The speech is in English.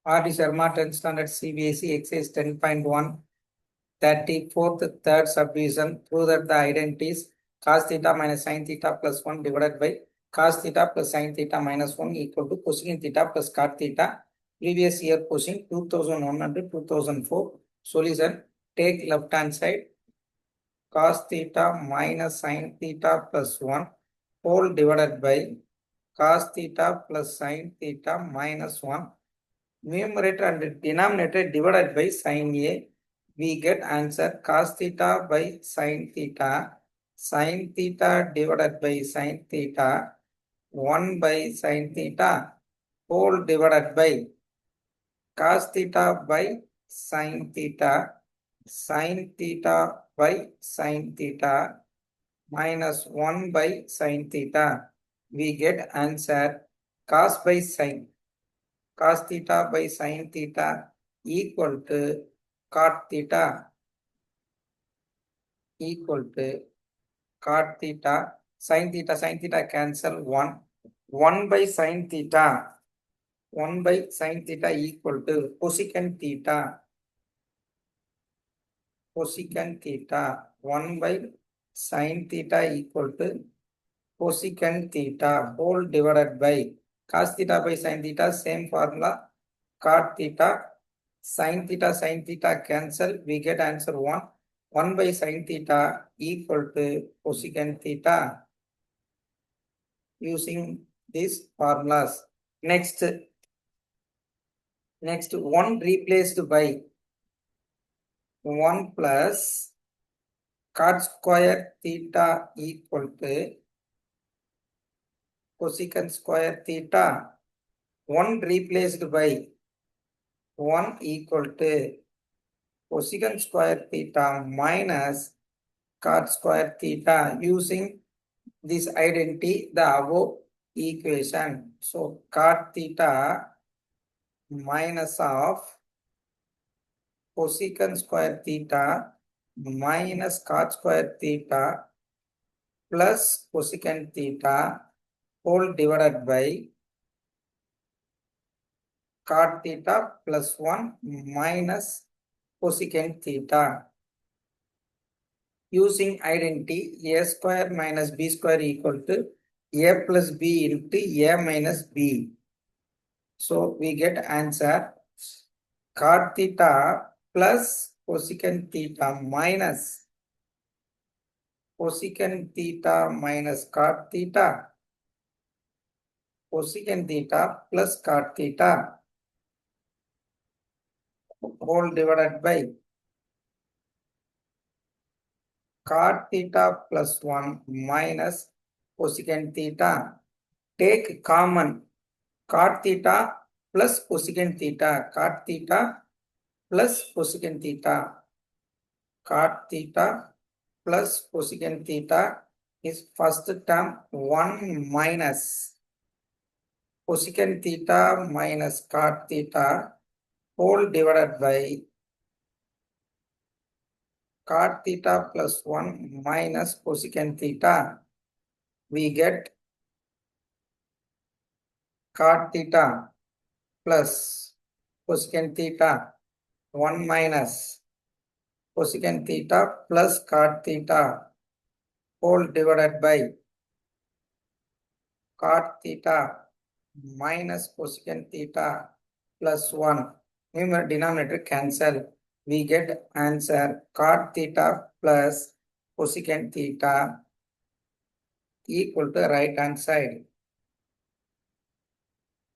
R.D. Sharma, 10th standard CBSE, exercise 10.1, 34th, third subdivision. Prove that the identities cos theta minus sin theta plus 1 divided by cos theta plus sin theta minus 1 equal to cosecant theta plus cot theta. Previous year question 2001 and 2004. Solution: take left hand side cos theta minus sin theta plus 1 whole divided by cos theta plus sin theta minus 1. Numerator and denominator divided by sin A. We get answer cos theta by sin theta divided by sin theta 1 by sin theta whole divided by cos theta by sin theta by sin theta minus 1 by sin theta. We get answer cos by sin. Cos theta by sin theta equal to cot theta sin theta cancel 1 by sin theta equal to cosecant theta 1 by sin theta equal to cosecant theta whole divided by cos theta by sin theta, same formula, cot theta, sin theta cancel, we get answer 1 by sin theta equal to cosecant theta using these formulas. Next 1 replaced by 1 plus cot square theta equal to cosecant square theta. 1 replaced by 1 equal to cosecant square theta minus cot square theta using this identity, the above equation. So cot theta minus of cosecant square theta minus cot square theta plus cosecant theta whole divided by cot theta plus 1 minus cosecant theta. Using identity, a square minus b square equal to a plus b into a minus b. So we get answer cot theta plus cosecant theta minus cosecant theta minus cot theta, cosecant theta plus cot theta whole divided by cot theta plus 1 minus cosecant theta. Take common cot theta plus cosecant theta, cot theta plus cosecant theta, cot theta plus cosecant theta is first term 1 minus cosecant theta minus cot theta whole divided by cot theta plus 1 minus cosecant theta. We get cot theta plus cosecant theta 1 minus cosecant theta plus cot theta whole divided by cot theta minus cosecant theta plus 1. Numerator denominator cancel. We get answer cot theta plus cosecant theta equal to right hand side.